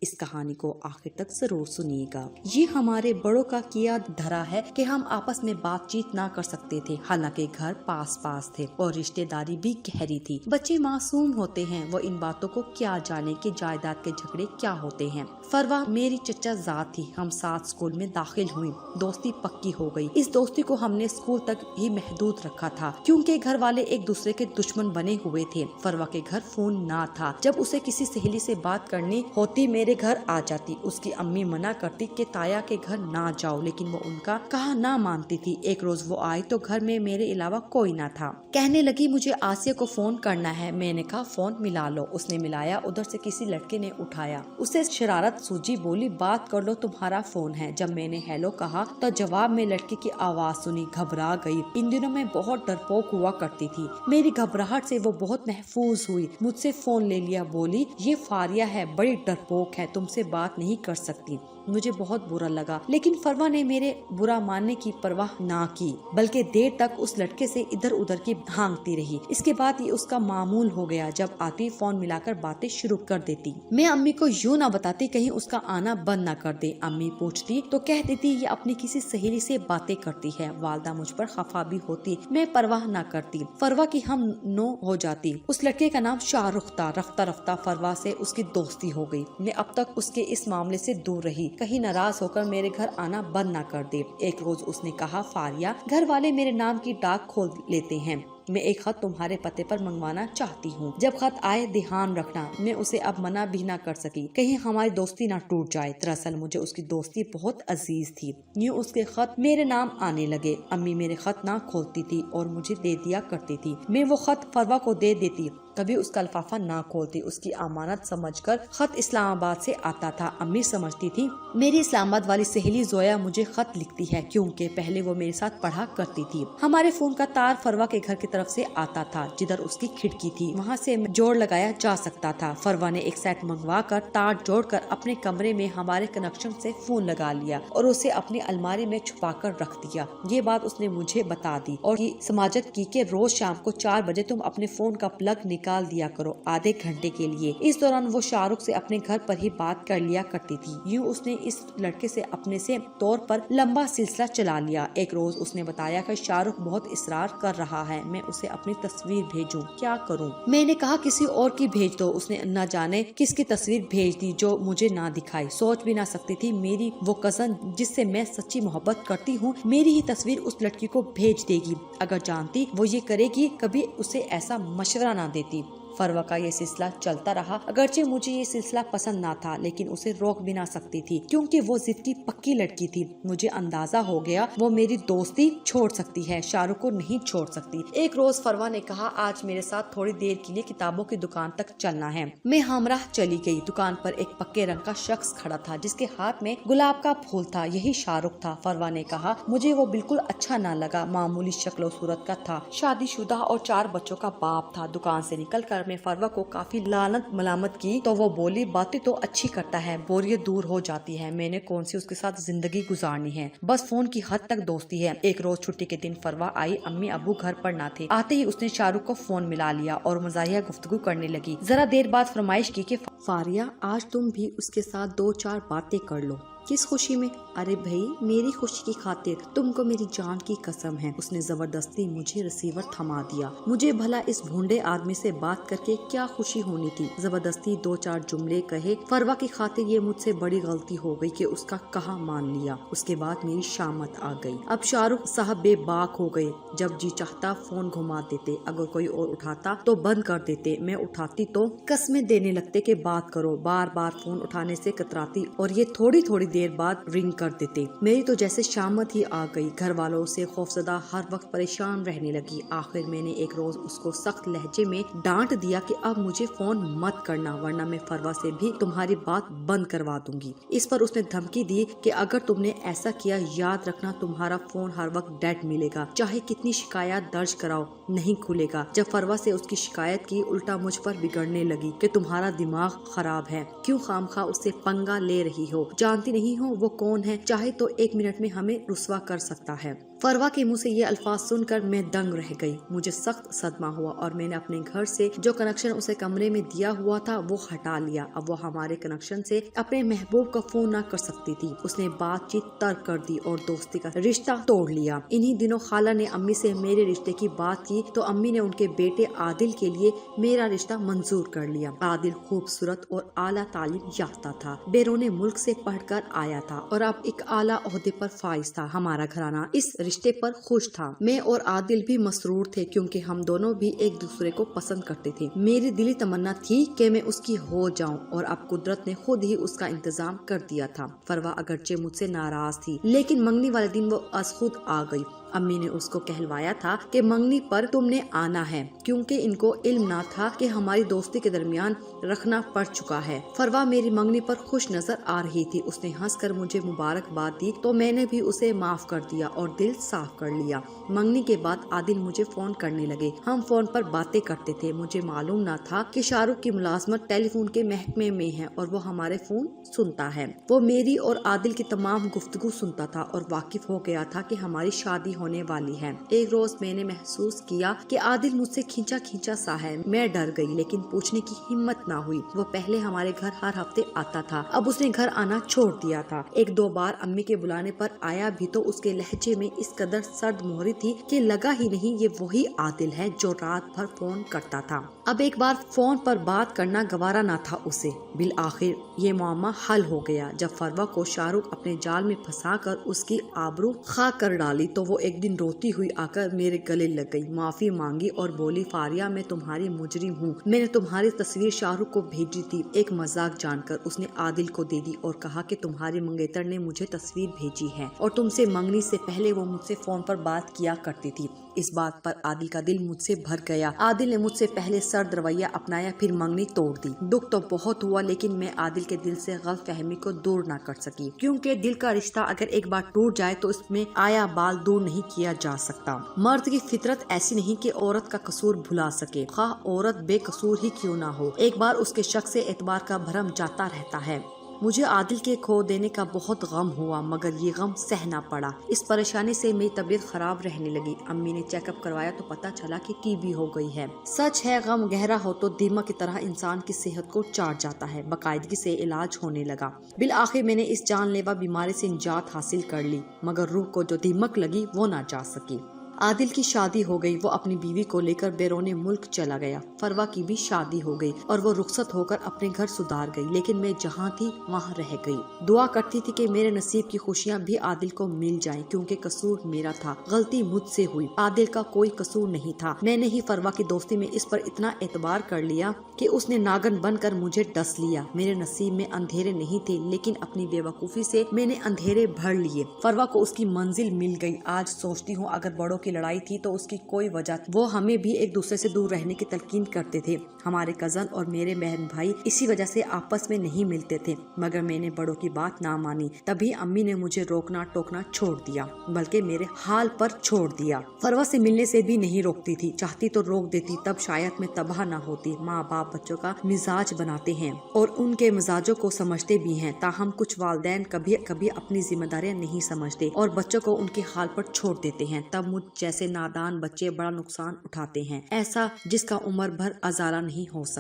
इस कहानी को आखिर तक जरूर सुनिएगा। ये हमारे बड़ों का किया धरा है कि हम आपस में बातचीत ना कर सकते थे, हालांकि घर पास पास थे और रिश्तेदारी भी गहरी थी। बच्चे मासूम होते हैं, वो इन बातों को क्या जाने कि जायदाद के झगड़े क्या होते हैं। फरवा मेरी चचा जात थी। हम साथ स्कूल में दाखिल हुई, दोस्ती पक्की हो गई। इस दोस्ती को हमने स्कूल तक ही महदूद रखा था, क्योंकि घर वाले एक दूसरे के दुश्मन बने हुए थे। फरवा के घर फोन ना था। जब उसे किसी सहेली से बात करनी होती मेरे घर आ जाती। उसकी अम्मी मना करती कि ताया के घर ना जाओ, लेकिन वो उनका कहा ना मानती थी। एक रोज वो आई तो घर में मेरे अलावा कोई ना था। कहने लगी मुझे आसिया को फोन करना है। मैंने कहा फोन मिला लो। उसने मिलाया, उधर से किसी लड़के ने उठाया। उसे शरारत सूझी, बोली बात कर लो, तुम्हारा फोन है। जब मैंने हेलो कहा तो जवाब में लड़के की आवाज सुनी। घबरा गई। इन दिनों में बहुत डरपोक हुआ करती थी। मेरी घबराहट से वो बहुत महफूज हुई। मुझसे फोन ले लिया, बोली ये फारिया है, बड़ी डरपोक है, तुमसे बात नहीं कर सकती। मुझे बहुत बुरा लगा, लेकिन फरवा ने मेरे बुरा मानने की परवाह ना की, बल्कि देर तक उस लड़के से इधर उधर की भांगती रही। इसके बाद ये उसका मामूल हो गया। जब आती फोन मिलाकर बातें शुरू कर देती। मैं अम्मी को यूं ना बताती कहीं उसका आना बंद ना कर दे। अम्मी पूछती तो कह देती ये अपनी किसी सहेली से बातें करती है। वालदा मुझ पर खफा भी होती, मैं परवाह ना करती। फरवा की हम नो हो जाती। उस लड़के का नाम शाहरुख था। रफ्ता रफ्ता फरवा से उसकी दोस्ती हो गई। मैं अब तक उसके इस मामले से दूर रही, कहीं नाराज होकर मेरे घर आना बंद ना कर दे। एक रोज उसने कहा फारिया, घर वाले मेरे नाम की डाक खोल लेते हैं, मैं एक खत तुम्हारे पते पर मंगवाना चाहती हूँ। जब खत आए ध्यान रखना। मैं उसे अब मना भी ना कर सकी, कहीं हमारी दोस्ती ना टूट जाए। दरअसल मुझे उसकी दोस्ती बहुत अजीज थी। यूँ उसके खत मेरे नाम आने लगे। अम्मी मेरे खत ना खोलती थी और मुझे दे दिया करती थी। मैं वो खत फरवा को दे देती, कभी उसका लिफाफा ना खोलती। उसकी अमानत समझकर खत इस्लामाबाद से आता था। अम्मी समझती थी मेरी इस्लामाबाद वाली सहेली जोया मुझे खत लिखती है, क्योंकि पहले वो मेरे साथ पढ़ा करती थी। हमारे फोन का तार फरवा के घर की तरफ से आता था, जिधर उसकी खिड़की थी वहाँ से जोड़ लगाया जा सकता था। फरवा ने एक सेट मंगवा कर तार जोड़कर अपने कमरे में हमारे कनेक्शन से फोन लगा लिया और उसे अपनी अलमारी में छुपा कर रख दिया। ये बात उसने मुझे बता दी और समाजत की कि रोज शाम को 4 बजे तुम अपने फोन का प्लग निकाल दिया करो, आधे घंटे के लिए। इस दौरान वो शाहरुख से अपने घर पर ही बात कर लिया करती थी। यूँ उसने इस लड़के से अपने से तौर पर लंबा सिलसिला चला लिया। एक रोज उसने बताया कि शाहरुख बहुत इसरार कर रहा है, मैं उसे अपनी तस्वीर भेजूं, क्या करूं? मैंने कहा किसी और की भेज दो। उसने न जाने किसकी तस्वीर भेज दी जो मुझे ना दिखाई। सोच भी ना सकती थी मेरी वो कजन जिससे मैं सच्ची मोहब्बत करती हूँ मेरी ही तस्वीर उस लड़की को भेज देगी। अगर जानती वो ये करेगी, कभी उसे ऐसा मशवरा ना देती। फरवा का ये सिलसिला चलता रहा। अगरचे मुझे ये सिलसिला पसंद ना था, लेकिन उसे रोक भी ना सकती थी, क्योंकि वो जिद की पक्की लड़की थी। मुझे अंदाजा हो गया वो मेरी दोस्ती छोड़ सकती है, शाहरुख को नहीं छोड़ सकती। एक रोज फरवा ने कहा आज मेरे साथ थोड़ी देर के लिए किताबों की दुकान तक चलना है। मैं हमराह चली गई। दुकान पर एक पक्के रंग का शख्स खड़ा था, जिसके हाथ में गुलाब का फूल था। यही शाहरुख था। फरवा ने कहा मुझे वो बिल्कुल अच्छा ना लगा। मामूली शक्ल सूरत का था, शादीशुदा और 4 बच्चों का बाप था। दुकान से निकल कर मैं फरवा को काफी लानत मलामत की तो वो बोली बातें तो अच्छी करता है, बोरियत दूर हो जाती है, मैंने कौन सी उसके साथ जिंदगी गुजारनी है, बस फोन की हद तक दोस्ती है। एक रोज छुट्टी के दिन फरवा आई। अम्मी अबू घर पर ना थे। आते ही उसने शाहरुख को फोन मिला लिया और मजाहिया गुफ्तगू करने लगी। जरा देर बाद फरमाइश की कि फारिया आज तुम भी उसके साथ 2-4 बातें कर लो। किस खुशी में? अरे भाई मेरी खुशी की खातिर, तुमको मेरी जान की कसम है। उसने जबरदस्ती मुझे रिसीवर थमा दिया। मुझे भला इस भूंडे आदमी से बात करके क्या खुशी होनी थी। जबरदस्ती 2-4 जुमले कहे। फरवा की खातिर ये मुझसे बड़ी गलती हो गई कि उसका कहा मान लिया। उसके बाद मेरी शामत आ गई। अब शाहरुख साहब बेबाक हो गए। जब जी चाहता फोन घुमा देते, अगर कोई और उठाता तो बंद कर देते। मैं उठाती तो कस्में देने लगते कि बात करो। बार बार फोन उठाने से कतराती और ये थोड़ी थोड़ी देर बाद रिंग कर देते। मेरी तो जैसे शामत ही आ गई। घर वालों से खौफजदा हर वक्त परेशान रहने लगी। आखिर मैंने एक रोज उसको सख्त लहजे में डांट दिया कि अब मुझे फोन मत करना, वरना मैं फरवा से भी तुम्हारी बात बंद करवा दूंगी। इस पर उसने धमकी दी कि अगर तुमने ऐसा किया याद रखना तुम्हारा फोन हर वक्त डेड मिलेगा, चाहे कितनी शिकायत दर्ज कराओ नहीं खुलेगा। जब फरवा से उसकी शिकायत की, उल्टा मुझ पर बिगड़ने लगी कि तुम्हारा दिमाग खराब है, क्यों खामखा उससे पंगा ले रही हो, जानती नहीं हो वो कौन है, चाहे तो 1 मिनट में हमें रुस्वा कर सकता है। फरवा के मुंह से ये अल्फाज सुनकर मैं दंग रह गई। मुझे सख्त सदमा हुआ और मैंने अपने घर से जो कनेक्शन उसे कमरे में दिया हुआ था वो हटा लिया। अब वो हमारे कनेक्शन से अपने महबूब का फोन ना कर सकती थी। उसने बातचीत तर्क कर दी और दोस्ती का रिश्ता तोड़ लिया। इन्हीं दिनों खाला ने अम्मी से मेरे रिश्ते की बात की तो अम्मी ने उनके बेटे आदिल के लिए मेरा रिश्ता मंजूर कर लिया। आदिल खूबसूरत और आला तालीम याफ्ता था, बैरूने मुल्क से पढ़कर आया था और अब एक आला ओहदे पर फाइज था। हमारा घराना इस रिश्ते पर खुश था। मैं और आदिल भी मसरूर थे क्योंकि हम दोनों भी एक दूसरे को पसंद करते थे। मेरी दिली तमन्ना थी कि मैं उसकी हो जाऊं और अब कुदरत ने खुद ही उसका इंतजाम कर दिया था। फरवा अगरचे मुझसे नाराज थी लेकिन मंगनी वाले दिन वो अज खुद आ गई। अम्मी ने उसको कहलवाया था कि मंगनी पर तुमने आना है क्योंकि इनको इल्म ना था कि हमारी दोस्ती के दरमियान रखना पड़ चुका है। फरवा मेरी मंगनी पर खुश नजर आ रही थी। उसने हंसकर मुझे मुबारकबाद दी तो मैंने भी उसे माफ कर दिया और दिल साफ कर लिया। मंगनी के बाद आदिल मुझे फोन करने लगे। हम फोन पर बातें करते थे। मुझे मालूम ना था कि शाहरुख की मुलाजमत टेलीफोन के महकमे में है और वो हमारे फोन सुनता है। वो मेरी और आदिल की तमाम गुफ्तगू सुनता था और वाकिफ हो गया था कि हमारी शादी होने वाली है। एक रोज मैंने महसूस किया कि आदिल मुझसे खींचा खींचा सा है। मैं डर गई लेकिन पूछने की हिम्मत ना हुई। वो पहले हमारे घर हर हफ्ते आता था, अब उसने घर आना छोड़ दिया था। एक दो बार अम्मी के बुलाने पर आया भी तो उसके लहजे में इस कदर सर्द मोहरी थी कि लगा ही नहीं ये वही आदिल है जो रात भर फोन करता था। अब एक बार फोन पर बात करना गवारा ना था उसे। बिल आखिर ये मामला हल हो गया जब फरवा को शाहरुख अपने जाल में फंसाकर उसकी आबरू खाक कर डाली तो वो एक दिन रोती हुई आकर मेरे गले लग गई, माफी मांगी और बोली, फारिया मैं तुम्हारी मुजरिम हूँ। मैंने तुम्हारी तस्वीर शाहरुख को भेजी थी। एक मजाक जानकर उसने आदिल को दे दी और कहा कि तुम्हारी मंगेतर ने मुझे तस्वीर भेजी है और तुमसे मंगनी से पहले वो मुझसे फोन पर बात किया करती थी। इस बात पर आदिल का दिल मुझसे भर गया। आदिल ने मुझसे पहले सर्द रवैया अपनाया, फिर मंगनी तोड़ दी। दुख तो बहुत हुआ लेकिन मैं आदिल के दिल से गलतफहमी को दूर ना कर सकी क्योंकि दिल का रिश्ता अगर एक बार टूट जाए तो इसमें आया बाल दूर नहीं किया जा सकता। मर्द की फितरत ऐसी नहीं कि औरत का कसूर भुला सके, खा औरत बेकसूर ही क्यों ना हो। एक बार उसके शक से एतबार का भरम जाता रहता है। मुझे आदिल के खो देने का बहुत गम हुआ मगर ये गम सहना पड़ा। इस परेशानी से मेरी तबीयत खराब रहने लगी। अम्मी ने चेकअप करवाया तो पता चला कि टीबी हो गई है। सच है गम गहरा हो तो दीमक की तरह इंसान की सेहत को चाट जाता है। बाकायदगी से इलाज होने लगा। बिल आखिर मैंने इस जानलेवा बीमारी से निजात हासिल कर ली मगर रूह को जो दीमक लगी वो ना जा सकी। आदिल की शादी हो गई। वो अपनी बीवी को लेकर बैरूने मुल्क चला गया। फरवा की भी शादी हो गई और वो रुखसत होकर अपने घर सुधार गई लेकिन मैं जहाँ थी वहाँ रह गई। दुआ करती थी कि मेरे नसीब की खुशियाँ भी आदिल को मिल जाएं क्योंकि कसूर मेरा था, गलती मुझसे हुई। आदिल का कोई कसूर नहीं था। मैंने ही फरवा की दोस्ती में इस पर इतना एतबार कर लिया कि उसने नागन बनकर मुझे डस लिया। मेरे नसीब में अंधेरे नहीं थे लेकिन अपनी बेवकूफ़ी से मैंने अंधेरे भर लिए। फरवा को उसकी मंजिल मिल गई। आज सोचती हूँ अगर बड़ों की लड़ाई थी तो उसकी कोई वजह, वो हमें भी एक दूसरे से दूर रहने की तलकीन करते थे। हमारे कजन और मेरे बहन भाई इसी वजह से आपस में नहीं मिलते थे मगर मैंने बड़ों की बात ना मानी। तभी अम्मी ने मुझे रोकना टोकना छोड़ दिया बल्कि मेरे हाल पर छोड़ दिया। फरवा से मिलने से भी नहीं रोकती थी, चाहती तो रोक देती, तब शायद मैं तबाह ना होती। माँ बाप बच्चों का मिजाज बनाते हैं और उनके मिजाजों को समझते भी हैं। ताहम कुछ वालिदैन कभी कभी अपनी जिम्मेदारियां नहीं समझते और बच्चों को उनके हाल पर छोड़ देते हैं। तब मुझ जैसे नादान बच्चे बड़ा नुकसान उठाते हैं, ऐसा जिसका उम्र भर अजाला नहीं हो सकता।